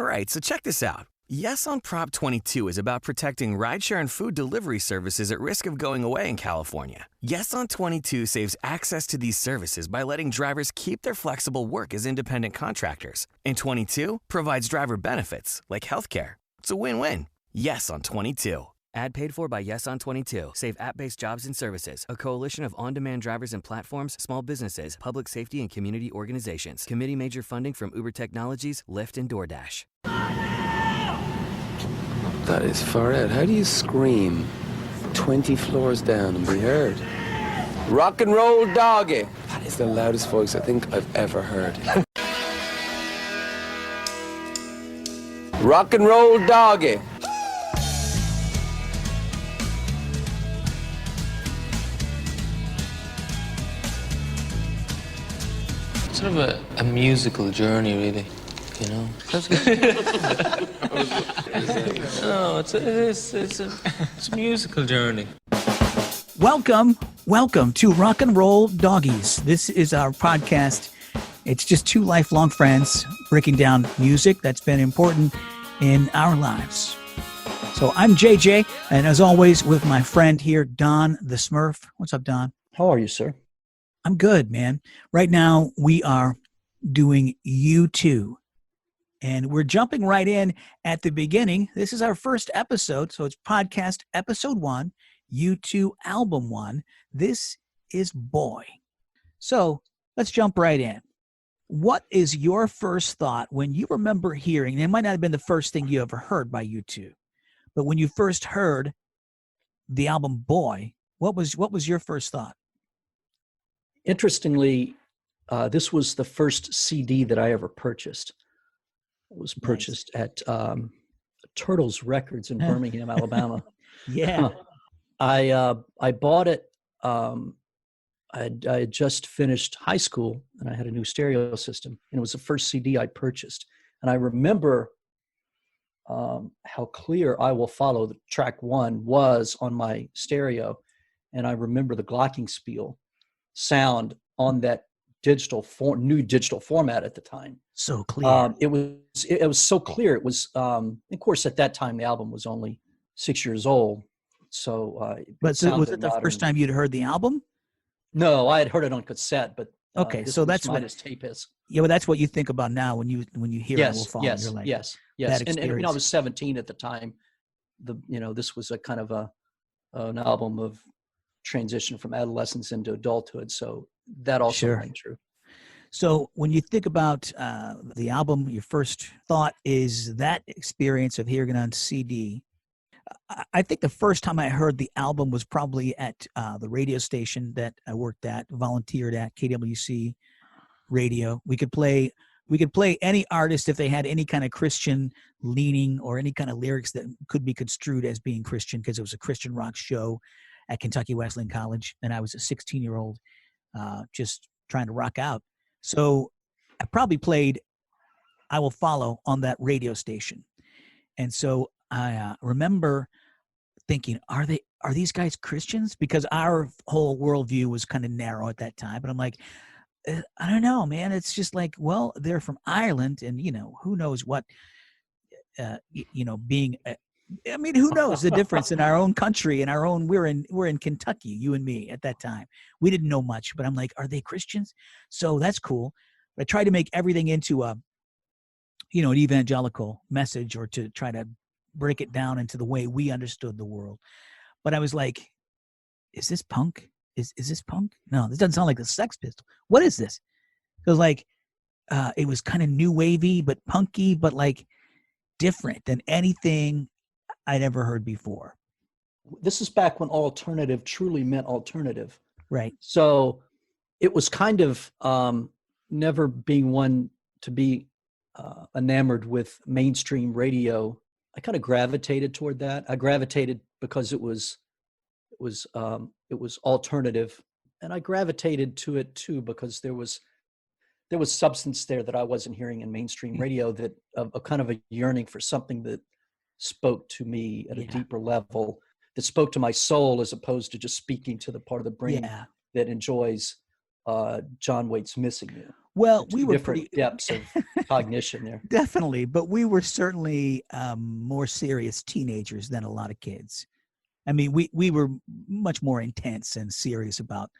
right, so check this out. Yes on Prop 22 is about protecting rideshare and food delivery services at risk of going away in California. Yes on 22 saves access to these services by letting drivers keep their flexible work as independent contractors. And 22 provides driver benefits like healthcare. It's a win-win. Yes on 22. Ad paid for by Yes on 22. Save app-based jobs and services. A coalition of on-demand drivers and platforms, small businesses, public safety, and community organizations. Committee major funding from Uber Technologies, Lyft, and DoorDash. That is far out. How do you scream 20 floors down and be heard? Rock and roll doggy. That is the loudest voice I think I've ever heard. Rock and roll doggy. Sort of a musical journey, really, you know. No, it's a musical journey. Welcome to Rock and Roll Doggies. This is our podcast. It's just two lifelong friends breaking down music that's been important in our lives. So I'm JJ, and as always, with my friend here, Don the Smurf. What's up, Don? How are you, sir? I'm good, man. Right now, we are doing U2. And we're jumping right in at the beginning. This is our first episode, so it's podcast episode 1, U2 album 1. This is Boy. So let's jump right in. What is your first thought when you remember hearing, and it might not have been the first thing you ever heard by U2, but when you first heard the album Boy, what was your first thought? Interestingly, this was the first CD that I ever purchased. It was purchased at Turtles Records in Birmingham, Alabama. Yeah. I bought it. I had just finished high school, and I had a new stereo system, and it was the first CD I purchased. And I remember how clear "I Will Follow," the track 1, was on my stereo, and I remember the glockenspiel sound on that new digital format at the time. So clear. It was so clear. It was, of course, at that time the album was only 6 years old. So, but so was it the first time you'd heard the album? No, I had heard it on cassette, but okay, so that's what his tape is. Yeah, well, that's what you think about now when you hear "I Will Follow." Yes, you're like, yes. And I was 17 at the time. This was a kind of an album of transition from adolescence into adulthood. So that also rang true. So when you think about the album, your first thought is that experience of hearing it on CD. I think the first time I heard the album was probably at the radio station that I worked at, volunteered at, KWC Radio. We could play any artist if they had any kind of Christian leaning or any kind of lyrics that could be construed as being Christian, because it was a Christian rock show at Kentucky Wesleyan College, and I was a 16-year-old just trying to rock out. So I probably played "I Will Follow" on that radio station. And so I remember thinking, are these guys Christians? Because our whole worldview was kind of narrow at that time. But I'm like, I don't know, man. It's just like, well, they're from Ireland, and, who knows what, being I mean, who knows the difference in our own country and we're in Kentucky, you and me at that time. We didn't know much, but I'm like, are they Christians? So that's cool. But I tried to make everything into an evangelical message, or to try to break it down into the way we understood the world. But I was like, is this punk? Is this punk? No, this doesn't sound like the Sex Pistols. What is this? It was like, it was kind of new wavy, but punky, but like different than anything I'd ever heard before. This is back when alternative truly meant alternative. Right. So it was kind of never being one to be enamored with mainstream radio. I kind of gravitated toward that. I gravitated because it was alternative, and I gravitated to it too because there was substance there that I wasn't hearing in mainstream radio, that a kind of a yearning for something that spoke to me at a deeper level, that spoke to my soul, as opposed to just speaking to the part of the brain that enjoys John Waite's Missing You. Well, Two we were different pretty depths of cognition there. definitely, but we were certainly more serious teenagers than a lot of kids. I mean, we were much more intense and serious about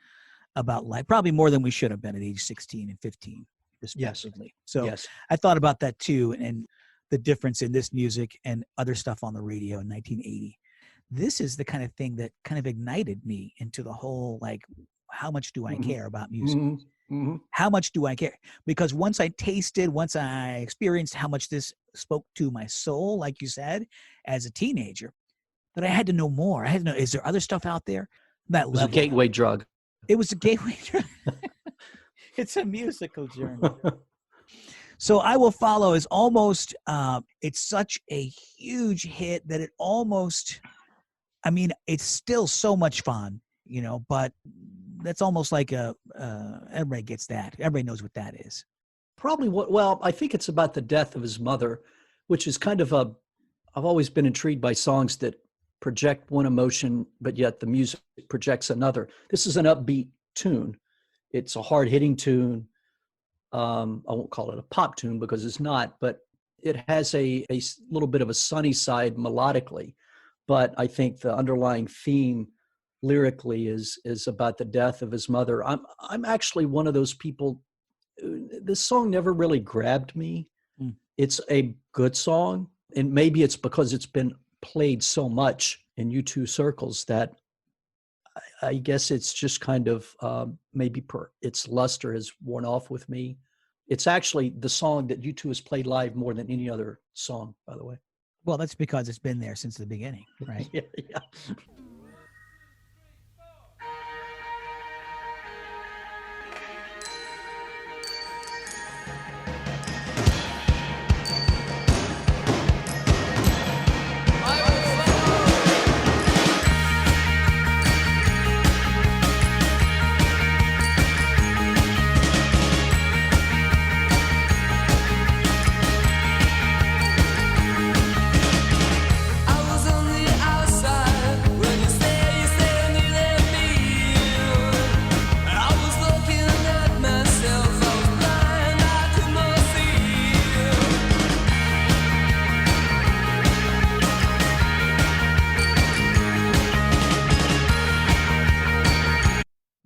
life, probably more than we should have been at age 16 and 15, respectively. So Yes. I thought about that too, and the difference in this music and other stuff on the radio in 1980. This is the kind of thing that kind of ignited me into the whole, like, how much do I care about music? How much do I care? Because once I experienced how much this spoke to my soul, like you said, as a teenager, that I had to know more. I had to know, is there other stuff out there? That It was a level. gateway drug. It was a gateway drug. It's a musical journey. So I Will Follow is almost, it's such a huge hit that it almost, I mean, it's still so much fun, you know, but that's almost like everybody gets that. Everybody knows what that is. Probably well, I think it's about the death of his mother, which is kind of I've always been intrigued by songs that project one emotion, but yet the music projects another. This is an upbeat tune. It's a hard-hitting tune. I won't call it a pop tune because it's not, but it has a little bit of a sunny side melodically. But I think the underlying theme lyrically is about the death of his mother. I'm actually one of those people. This song never really grabbed me. It's a good song, and maybe it's because it's been played so much in U2 circles that I guess it's just kind of maybe its luster has worn off with me. It's actually the song that U2 has played live more than any other song, by the way. Well, that's because it's been there since the beginning, right? Yeah.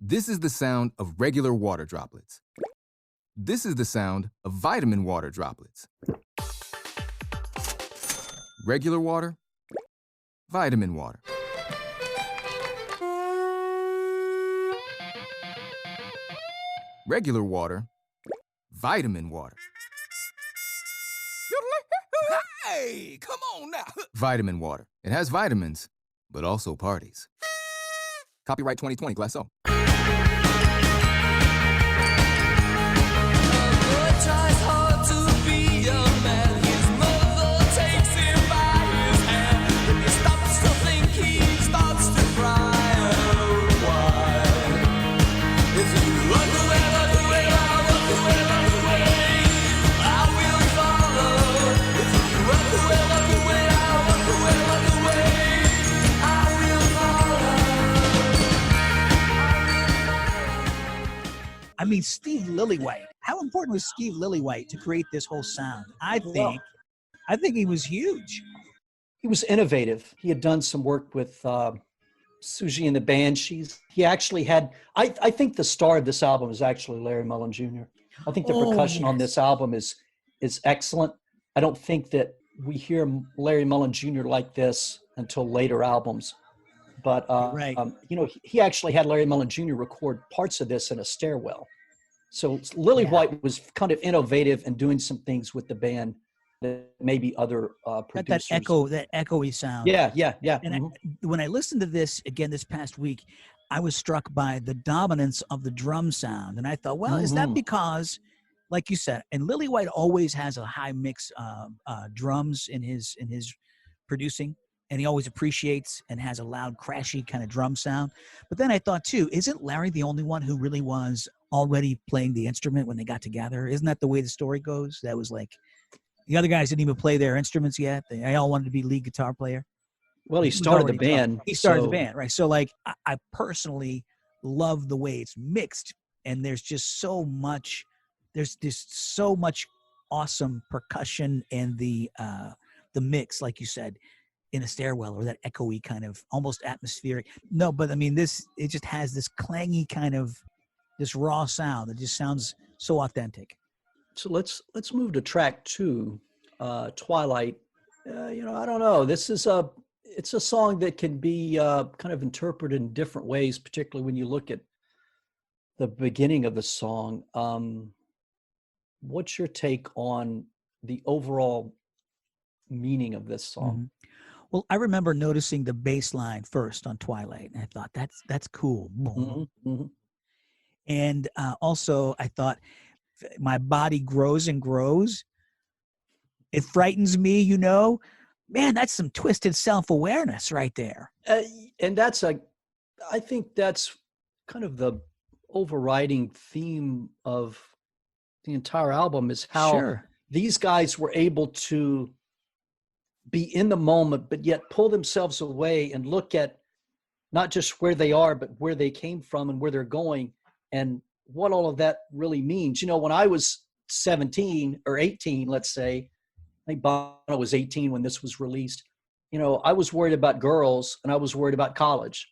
This is the sound of regular water droplets. This is the sound of vitamin water droplets. Regular water, vitamin water. Regular water, vitamin water. Hey, come on now. Vitamin water. It has vitamins, but also parties. Copyright 2020, Glasso. I mean, Steve Lillywhite. How important was Steve Lillywhite to create this whole sound? I think he was huge. He was innovative. He had done some work with Susie and the Banshees. He actually had, I think the star of this album is actually Larry Mullen Jr. I think the percussion on this album is excellent. I don't think that we hear Larry Mullen Jr. like this until later albums. But, right. You know, he actually had Larry Mullen Jr. record parts of this in a stairwell. So Lillywhite was kind of innovative and doing some things with the band that maybe other producers. That echoey sound. Yeah. And when I listened to this again this past week, I was struck by the dominance of the drum sound. And I thought, well, is that because, like you said, and Lillywhite always has a high mix drums in his producing, and he always appreciates and has a loud, crashy kind of drum sound. But then I thought, too, isn't Larry the only one who really was already playing the instrument when they got together? Isn't that the way the story goes? That was like, the other guys didn't even play their instruments yet. They all wanted to be lead guitar player. Well, he started the band. He started the band, right? So, like, I personally love the way it's mixed and there's just so much. There's just so much awesome percussion and the mix, like you said, in a stairwell, or that echoey kind of almost atmospheric. No, but I mean, it just has this clangy kind of this raw sound that just sounds so authentic. So let's move to track 2, Twilight. I don't know. It's a song that can be kind of interpreted in different ways, particularly when you look at the beginning of the song. What's your take on the overall meaning of this song? Mm-hmm. Well, I remember noticing the bass line first on Twilight, and I thought that's cool. Mm-hmm. Mm-hmm. And also, I thought my body grows and grows. It frightens me, Man, that's some twisted self-awareness right there. And I think that's kind of the overriding theme of the entire album, is how these guys were able to be in the moment, but yet pull themselves away and look at not just where they are, but where they came from and where they're going, and what all of that really means. When I was 17 or 18, let's say, I think Bono was 18 when this was released, I was worried about girls, and I was worried about college,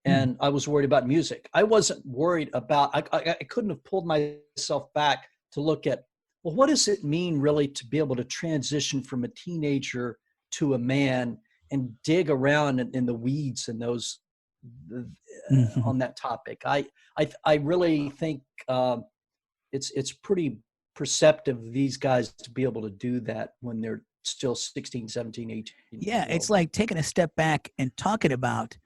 and I was worried about music. I wasn't worried about, I couldn't have pulled myself back to look at, well, what does it mean really to be able to transition from a teenager to a man and dig around in the weeds and those on that topic. I really think it's pretty perceptive, these guys, to be able to do that when they're still 16, 17, 18. Yeah, it's like taking a step back and talking about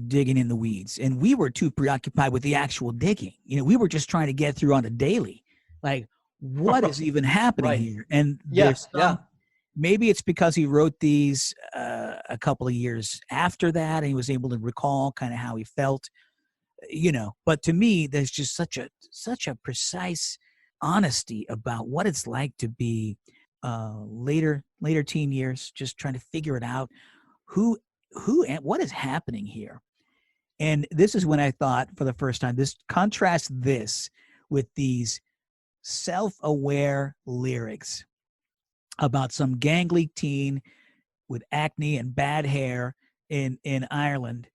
digging in the weeds. And we were too preoccupied with the actual digging. We were just trying to get through on a daily. Like, what is even happening here? And maybe it's because he wrote these a couple of years after that, and he was able to recall kind of how he felt, But to me, there's just such a precise honesty about what it's like to be later teen years, just trying to figure it out, who and what is happening here. And this is when I thought, for the first time, contrast this with these self-aware lyrics about some gangly teen with acne and bad hair in Ireland.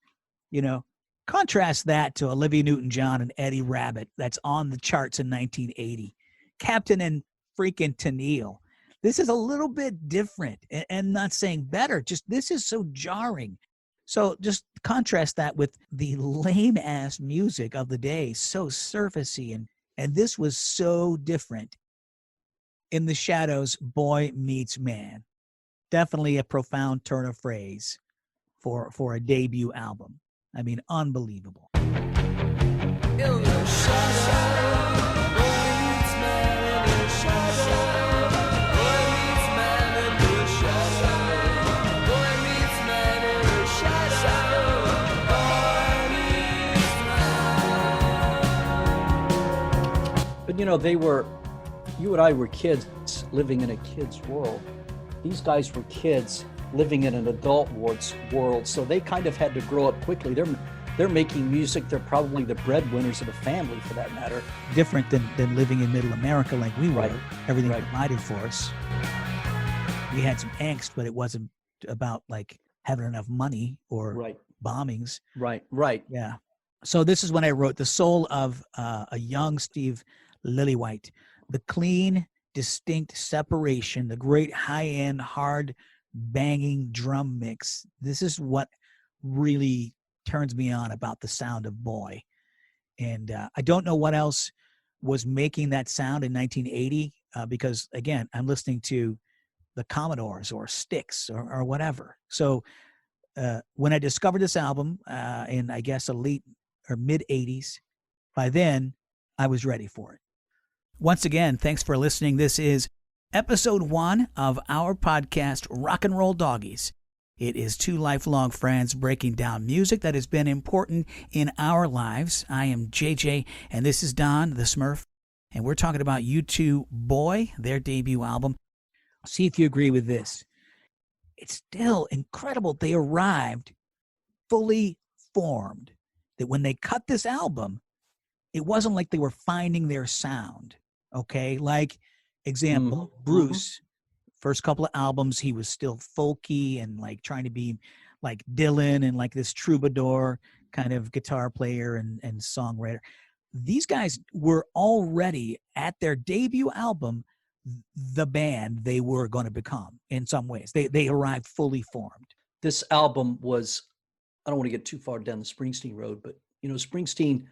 Contrast that to Olivia Newton-John and Eddie Rabbitt that's on the charts in 1980. Captain and freaking Tennille. This is a little bit different, and not saying better, just this is so jarring. So just contrast that with the lame-ass music of the day, so surfacey, and this was so different. In the Shadows, Boy Meets Man. Definitely a profound turn of phrase for a debut album. I mean, unbelievable. In the shadow, boy meets man in the shadow. Boy meets man in the shadow. Boy meets man in the shadow. Boy meets man. But you and I were kids living in a kid's world. These guys were kids living in an adult world, so they kind of had to grow up quickly. They're making music. They're probably the breadwinners of the family, for that matter. Different than living in middle America like we were. Everything provided for us. We had some angst, but it wasn't about like having enough money or bombings. Right. Yeah. So this is when I wrote the soul of a young Steve Lillywhite. The clean, distinct separation, the great high-end, hard banging drum mix. This is what really turns me on about the sound of Boy. And I don't know what else was making that sound in 1980 because, again, I'm listening to the Commodores or Styx or whatever. So when I discovered this album in, I guess, a late or mid-'80s, by then I was ready for it. Once again, thanks for listening. This is episode 1 of our podcast, Rock and Roll Doggies. It is two lifelong friends breaking down music that has been important in our lives. I am JJ, and this is Don, the Smurf, and we're talking about U2 Boy, their debut album. See if you agree with this. It's still incredible they arrived fully formed, that when they cut this album, it wasn't like they were finding their sound. Okay. Like, example, Bruce, first couple of albums, he was still folky and like trying to be like Dylan and like this troubadour kind of guitar player and songwriter. These guys were already at their debut album the band they were going to become in some ways. They arrived fully formed. This album was, I don't want to get too far down the Springsteen road, but Springsteen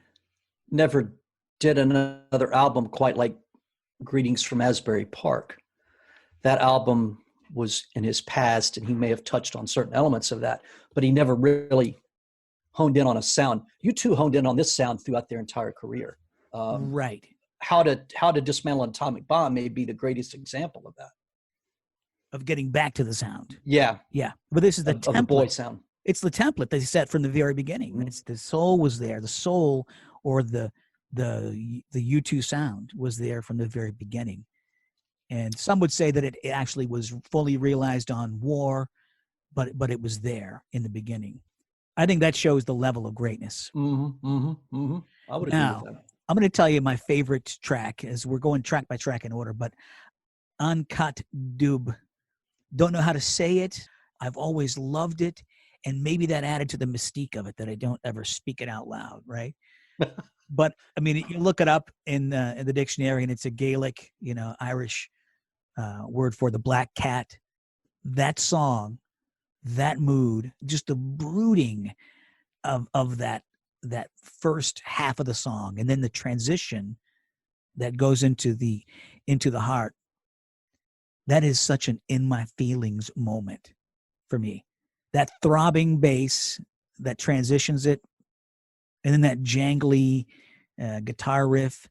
never did another album quite like Greetings from Asbury Park. That album was in his past, and he may have touched on certain elements of that, but he never really honed in on a sound. U2 honed in on this sound throughout their entire career. Right. How to Dismantle an Atomic Bomb may be the greatest example of that. Of getting back to the sound. Yeah. Yeah. But this is the Of template. the boy sound. It's the template they set from the very beginning. Mhm. It's the soul was there. The soul or the U2 sound was there from the very beginning. And some would say that it actually was fully realized on War, but it was there in the beginning. I think that shows the level of greatness. I would agree Now, with that. I'm going to tell you my favorite track as we're going track by track in order, but Uncut Dub. Don't know how to say it. I've always loved it. And maybe that added to the mystique of it that I don't ever speak it out loud, right? But I mean, you look it up in the dictionary, and it's a Gaelic, Irish word for the black cat. That song, that mood, just the brooding of that first half of the song, and then the transition that goes into the heart. That is such an in my feelings moment for me. That throbbing bass that transitions it, and then that jangly guitar riff.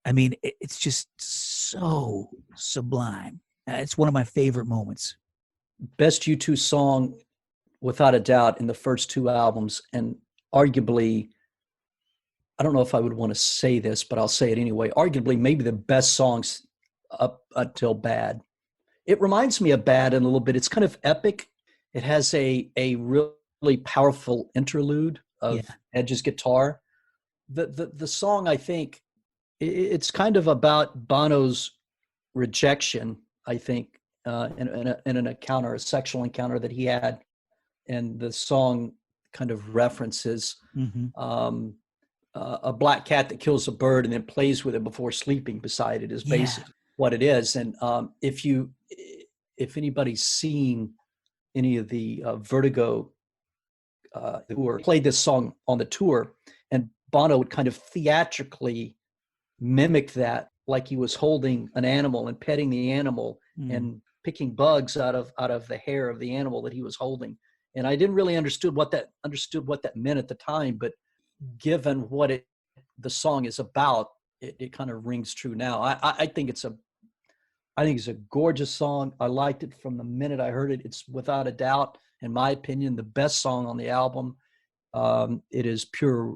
I mean, it's just so sublime. It's one of my favorite moments. Best U2 song, without a doubt, in the first two albums, and arguably, I don't know if I would want to say this, but I'll say it anyway, arguably maybe the best songs up until Bad. It reminds me of Bad in a little bit. It's kind of epic. It has a really powerful interlude of Edge's guitar. The song, I think, it's kind of about Bono's rejection, I think, in an encounter, a sexual encounter that he had. And the song kind of references a black cat that kills a bird and then plays with it before sleeping beside it is basically what it is. And if anybody's seen any of the Vertigo who played this song on the tour, and Bono would kind of theatrically mimic that, like he was holding an animal and petting the animal and picking bugs out of the hair of the animal that he was holding. And I didn't really understood what that meant at the time, but given what the song is about, it kind of rings true now. I think it's a gorgeous song. I liked it from the minute I heard it. It's without a doubt, in my opinion, the best song on the album. It is pure.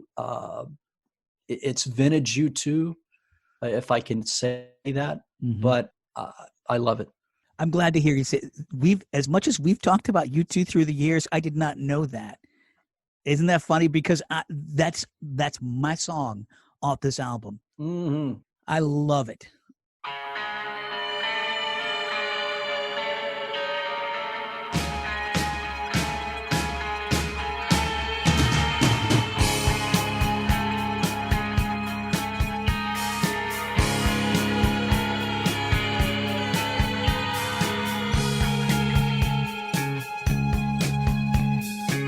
It's vintage U2, if I can say that. But I love it. I'm glad to hear you say as much as we've talked about U2 through the years, I did not know that. Isn't that funny? Because that's my song off this album. I love it.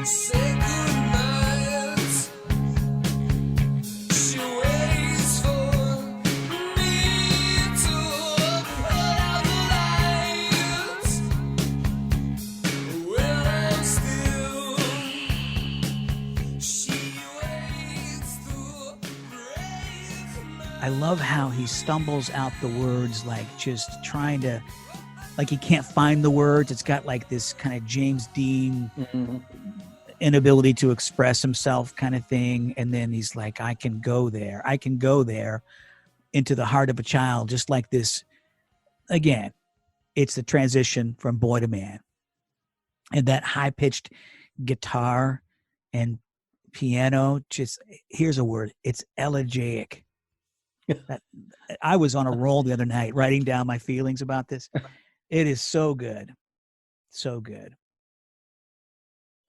Say goodnight. She waits for me to put out the lights. When I'm still, she waits to break my. I love how he stumbles out the words, like just trying to, like he can't find the words. It's got like this kind of James Dean inability to express himself kind of thing. And then he's like, I can go there into the heart of a child, just like this. Again, it's the transition from boy to man. And that high-pitched guitar and piano, just here's a word. It's elegiac. That- I was on a roll the other night writing down my feelings about this. It is so good. So good.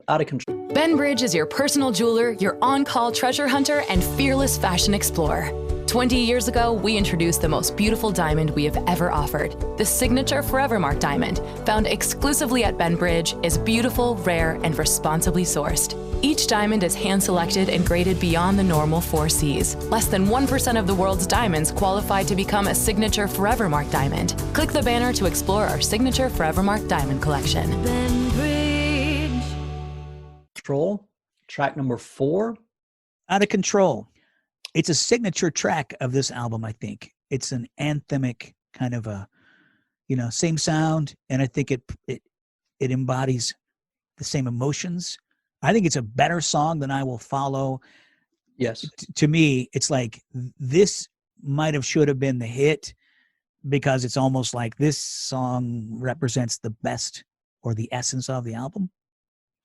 Out of control. Ben Bridge is your personal jeweler, your on-call treasure hunter, and fearless fashion explorer. 20 years ago, we introduced the most beautiful diamond we have ever offered. The signature Forevermark diamond, found exclusively at Ben Bridge, is beautiful, rare, and responsibly sourced. Each diamond is hand-selected and graded beyond the normal 4 Cs. Less than 1% of the world's diamonds qualify to become a signature Forevermark diamond. Click the banner to explore our signature Forevermark diamond collection. Ben Bridge. Control. Track number 4. Out of Control. It's a signature track of this album, I think. It's an anthemic kind of a, same sound, and I think it embodies the same emotions. I think it's a better song than I Will Follow. Yes. To me, it's like this should have been the hit, because it's almost like this song represents the best or the essence of the album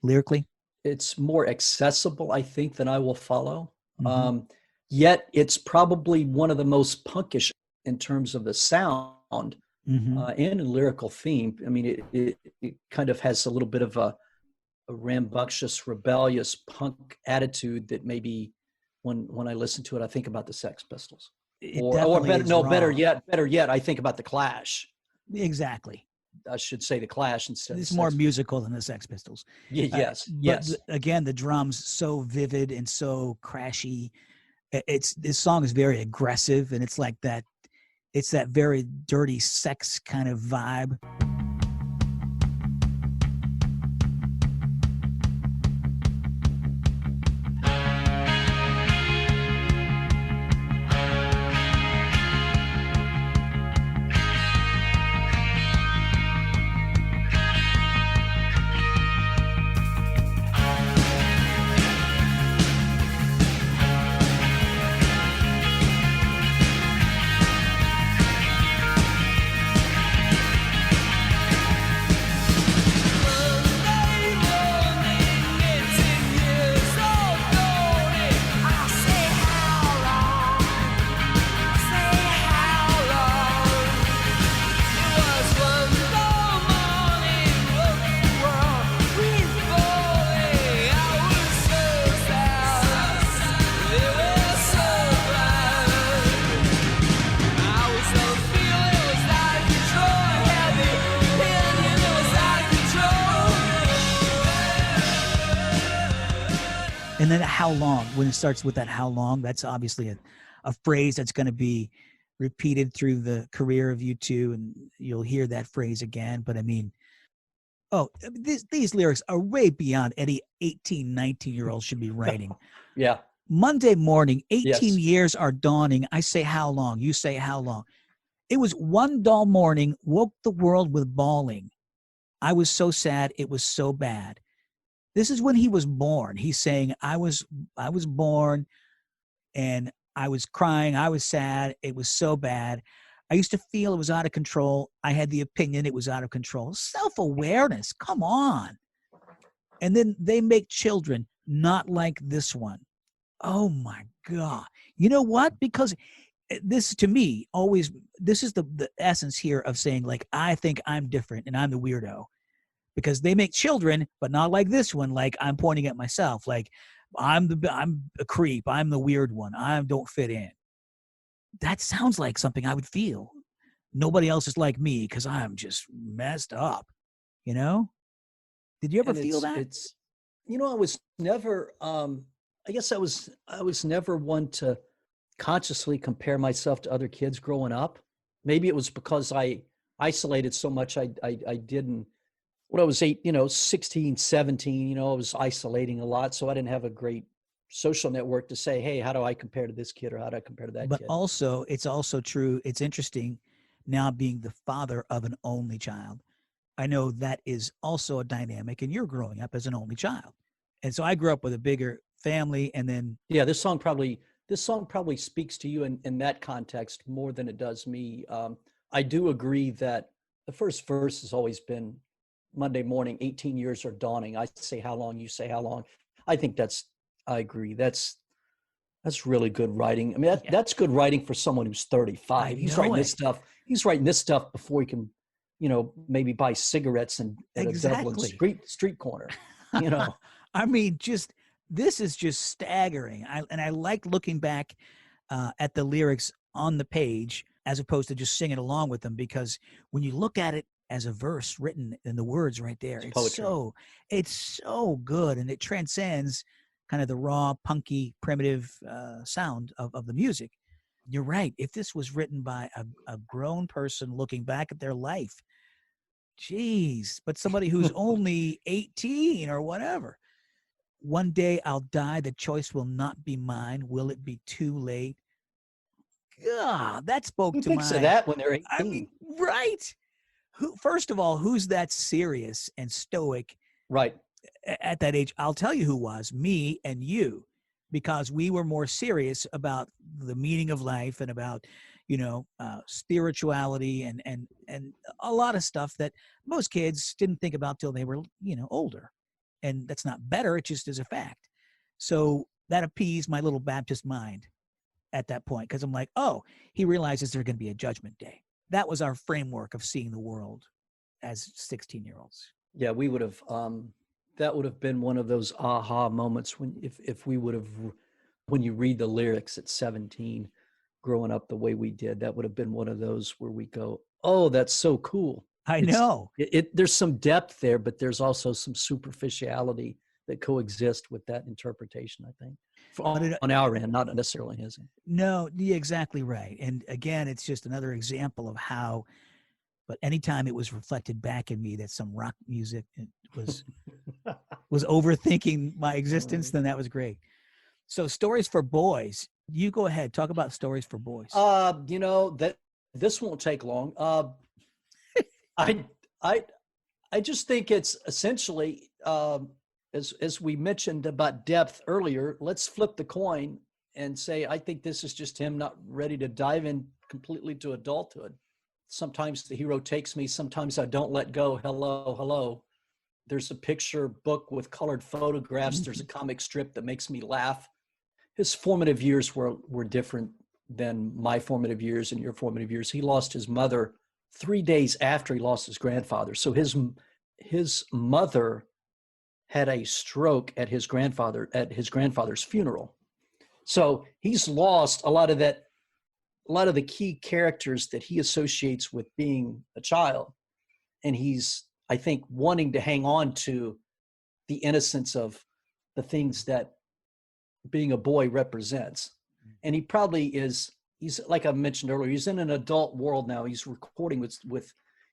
lyrically. It's more accessible, I think, than I Will Follow. Mhm. Yet it's probably one of the most punkish in terms of the sound Mhm. and a lyrical theme. I mean, it kind of has a little bit of a rambunctious, rebellious punk attitude that maybe when I listen to it, I think about the Sex Pistols. It Or definitely better, is no, raw. better yet, I think about the Clash. Exactly. I should say the Clash instead of It's the more Sex musical than the Sex Pistols. Yes, But yes. again, the drums so vivid and so crashy. This song is very aggressive, and it's like that. It's that very dirty sex kind of vibe. And then how long, when it starts with that how long, that's obviously a phrase that's going to be repeated through the career of U2, and you'll hear that phrase again. But I mean, these lyrics are way beyond any 18, 19-year-old should be writing. Yeah. Monday morning, 18 Yes. years are dawning. I say how long, you say how long. It was one dull morning, woke the world with bawling. I was so sad, it was so bad. This is when he was born. He's saying, I was born and I was crying. I was sad. It was so bad. I used to feel it was out of control. I had the opinion it was out of control. Self-awareness. Come on. And then they make children not like this one. Oh my God. You know what? Because this, to me, always, this is the essence here of saying, like, I think I'm different and I'm the weirdo. Because they make children, but not like this one. Like, I'm pointing at myself. Like, I'm a creep. I'm the weird one. I don't fit in. That sounds like something I would feel. Nobody else is like me because I'm just messed up. You know? Did you ever And feel that? It's, I was never, I guess I was never one to consciously compare myself to other kids growing up. Maybe it was because I isolated so much. I didn't, when I was 16, 17, I was isolating a lot. So I didn't have a great social network to say, hey, how do I compare to this kid or how do I compare to that But kid? also, it's also true. It's interesting now being the father of an only child. I know that is also a dynamic, and you're growing up as an only child. And so I grew up with a bigger family, and then Yeah, this song probably speaks to you in that context more than it does me. I do agree that the first verse has always been Monday morning, 18 years are dawning. I say how long, you say how long. I think that's I agree. That's really good writing. I mean, that's good writing for someone who's 35. He's know writing this it. stuff. He's writing this stuff before he can, maybe buy cigarettes and at a Dublin Exactly. street corner. You know, I mean, just this is just staggering. I like looking back at the lyrics on the page as opposed to just singing along with them, because when you look at it as a verse written in the words right there, poetry. it's so good, and it transcends kind of the raw, punky, primitive sound of the music. You're right. If this was written by a grown person looking back at their life, geez, but somebody who's only 18 or whatever. One day I'll die. The choice will not be mine. Will it be too late? God, that spoke Who to thinks of my. that when they're 18? I mean, right? Who? First of all, who's that serious and stoic Right. at that age? I'll tell you who was, me and you, because we were more serious about the meaning of life and about, spirituality and a lot of stuff that most kids didn't think about till they were, older. And that's not better. It just is a fact. So that appeased my little Baptist mind at that point, because I'm like, oh, he realizes there's going to be a judgment day. That was our framework of seeing the world as 16-year-olds. Yeah, we would have. That would have been one of those aha moments when, if we would have, when you read the lyrics at 17, growing up the way we did, that would have been one of those where we go, oh, that's so cool. I know. There's some depth there, but there's also some superficiality that coexist with that interpretation, I think, on our end, not necessarily his end. No, you're exactly right. And again, it's just another example of how, but anytime it was reflected back in me that some rock music was overthinking my existence, then that was great. So Stories for Boys, you go ahead, talk about Stories for Boys. That this won't take long. I just think it's essentially, as we mentioned about depth earlier, let's flip the coin and say, I think this is just him not ready to dive in completely to adulthood. Sometimes the hero takes me, sometimes I don't let go. Hello, hello. There's a picture book with colored photographs. There's a comic strip that makes me laugh. His formative years were different than my formative years and your formative years. He lost his mother 3 days after he lost his grandfather. So his mother had a stroke at his grandfather's funeral. So he's lost a lot of the key characters that he associates with being a child. And he's, I think, wanting to hang on to the innocence of the things that being a boy represents. And he probably is, he's, like I mentioned earlier, he's in an adult world now. He's recording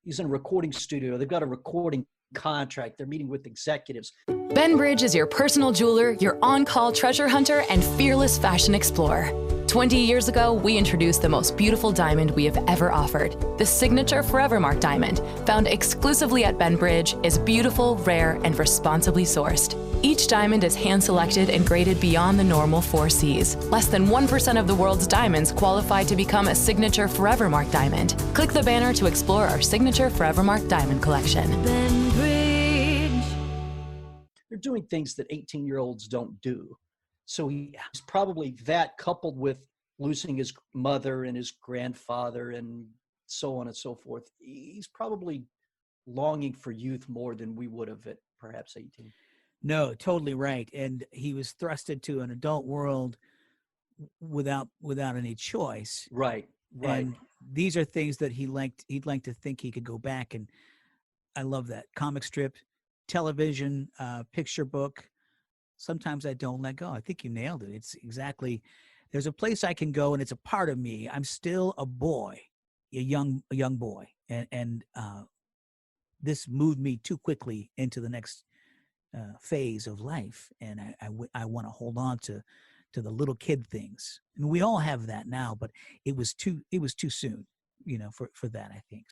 he's in a recording studio. They've got a recording contract. They're meeting with executives. Ben Bridge is your personal jeweler, your on-call treasure hunter, and fearless fashion explorer. 20 years ago, we introduced the most beautiful diamond we have ever offered. The signature Forevermark diamond, found exclusively at Ben Bridge, is beautiful, rare, and responsibly sourced. Each diamond is hand-selected and graded beyond the normal 4 Cs. Less than 1% of the world's diamonds qualify to become a signature Forevermark diamond. Click the banner to explore our signature Forevermark diamond collection. Ben Bridge. They're doing things that 18-year-olds don't do. So he's probably that, coupled with losing his mother and his grandfather and so on and so forth. He's probably longing for youth more than we would have at perhaps 18. No, totally right. And he was thrust into an adult world without any choice. Right. And these are things that he'd like to think he could go back. And I love that. Comic strip, television, picture book. Sometimes I don't let go. I think you nailed it. It's exactly, there's a place I can go and it's a part of me. I'm still a boy, a young boy. And this moved me too quickly into the next phase of life. And I want to hold on to the little kid things. I mean, we all have that now, but it was too soon, for that, I think.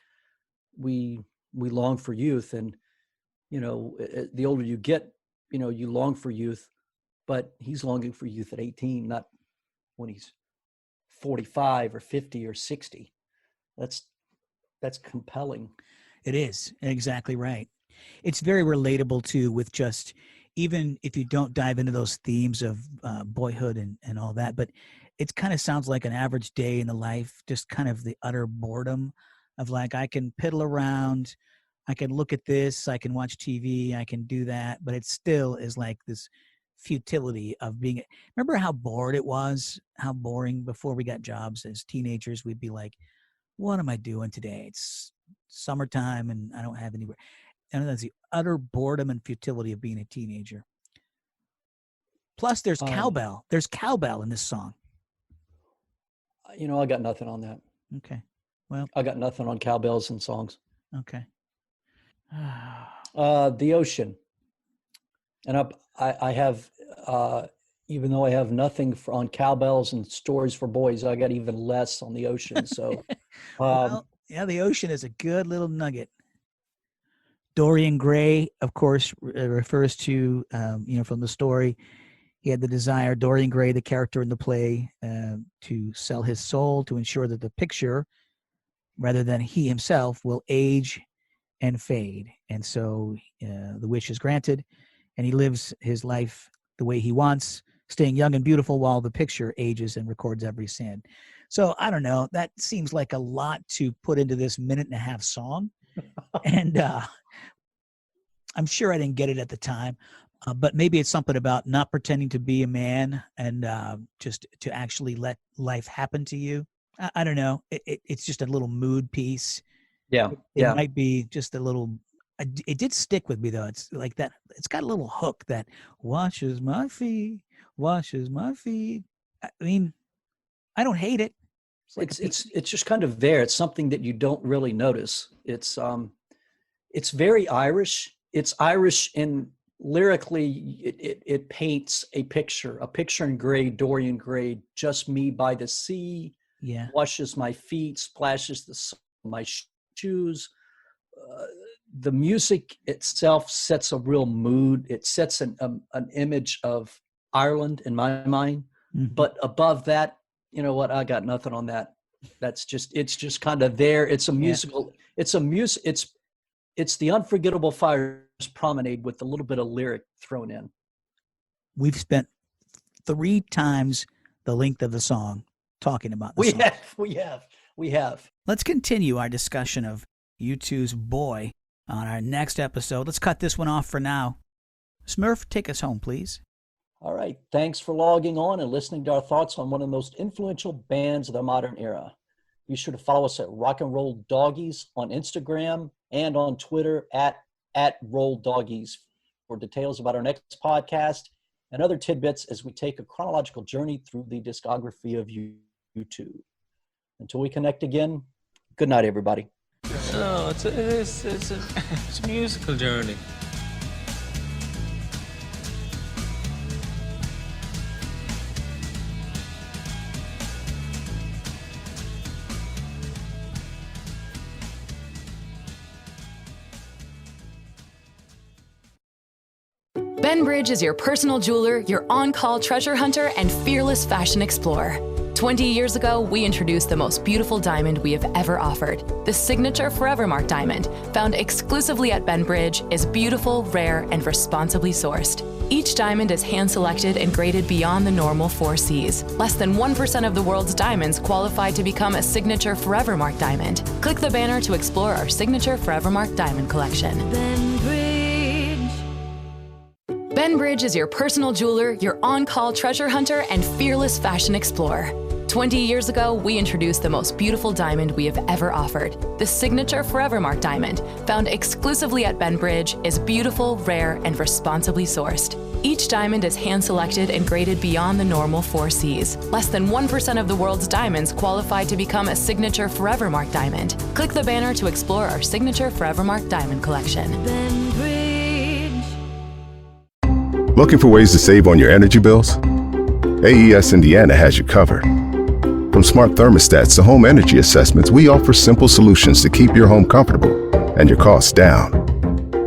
We long for youth, and, the older you get, you long for youth, but he's longing for youth at 18, not when he's 45 or 50 or 60. That's compelling. It is exactly right. It's very relatable too, with just even if you don't dive into those themes of boyhood and all that, but it kind of sounds like an average day in the life, just kind of the utter boredom of like, I can piddle around, I can look at this, I can watch TV, I can do that, but it still is like this futility of being. Remember how bored it was, how boring before we got jobs as teenagers? We'd be like, what am I doing today? It's summertime and I don't have anywhere. And that's the utter boredom and futility of being a teenager. Plus there's cowbell. There's cowbell in this song. You know, I got nothing on that. Okay. Well, I got nothing on cowbells and songs. okay. The ocean. And I have, even though I have nothing on cowbells and stories for boys, I got even less on the ocean. So, Well, yeah, the ocean is a good little nugget. Dorian Gray, of course, refers to, from the story, he had the desire, Dorian Gray, the character in the play, to sell his soul to ensure that the picture, rather than he himself, will age and fade. And so the wish is granted, and he lives his life the way he wants, staying young and beautiful while the picture ages and records every sin. So I don't know. That seems like a lot to put into this 1.5-minute song. And I'm sure I didn't get it at the time, but maybe it's something about not pretending to be a man and just to actually let life happen to you. I don't know. It's just a little mood piece. yeah. It might be just a little. It did stick with me though. It's like that. It's got a little hook that washes my feet. I mean, I don't hate it. It's just kind of there. It's something that you don't really notice. It's very Irish. It's Irish in lyrically. It paints a picture in gray, Dorian Gray, just me by the sea. Yeah. Washes my feet, splashes the sun on my shoes. The music itself sets a real mood. It sets an image of Ireland in my mind. Mm-hmm. But above that, you know what? I got nothing on that. It's just kind of there. It's a musical. Yeah. It's the Unforgettable Fires Promenade with a little bit of lyric thrown in. We've spent 3 times the length of the song talking about the song. We have. Let's continue our discussion of U2's Boy on our next episode. Let's cut this one off for now. Smurf, take us home, please. All right. Thanks for logging on and listening to our thoughts on one of the most influential bands of the modern era. Be sure to follow us at Rock and Roll Doggies on Instagram and on Twitter at Roll Doggies for details about our next podcast and other tidbits as we take a chronological journey through the discography of U2. Until we connect again, good night, everybody. No, it's a musical journey. Benbridge is your personal jeweler, your on-call treasure hunter, and fearless fashion explorer. 20 years ago, we introduced the most beautiful diamond we have ever offered. The signature Forevermark diamond, found exclusively at Benbridge, is beautiful, rare, and responsibly sourced. Each diamond is hand-selected and graded beyond the normal 4 Cs. Less than 1% of the world's diamonds qualify to become a signature Forevermark diamond. Click the banner to explore our signature Forevermark diamond collection. Benbridge is your personal jeweler, your on-call treasure hunter, and fearless fashion explorer. 20 years ago, we introduced the most beautiful diamond we have ever offered. The signature Forevermark diamond, found exclusively at Benbridge, is beautiful, rare, and responsibly sourced. Each diamond is hand-selected and graded beyond the normal 4 Cs. Less than 1% of the world's diamonds qualify to become a signature Forevermark diamond. Click the banner to explore our signature Forevermark diamond collection. Looking for ways to save on your energy bills? AES Indiana has you covered. From smart thermostats to home energy assessments, we offer simple solutions to keep your home comfortable and your costs down.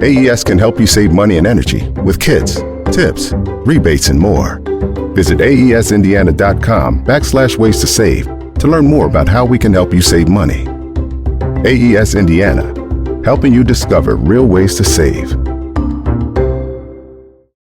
AES can help you save money and energy with kits, tips, rebates, and more. Visit aesindiana.com/ways to save to learn more about how we can help you save money. AES Indiana, helping you discover real ways to save.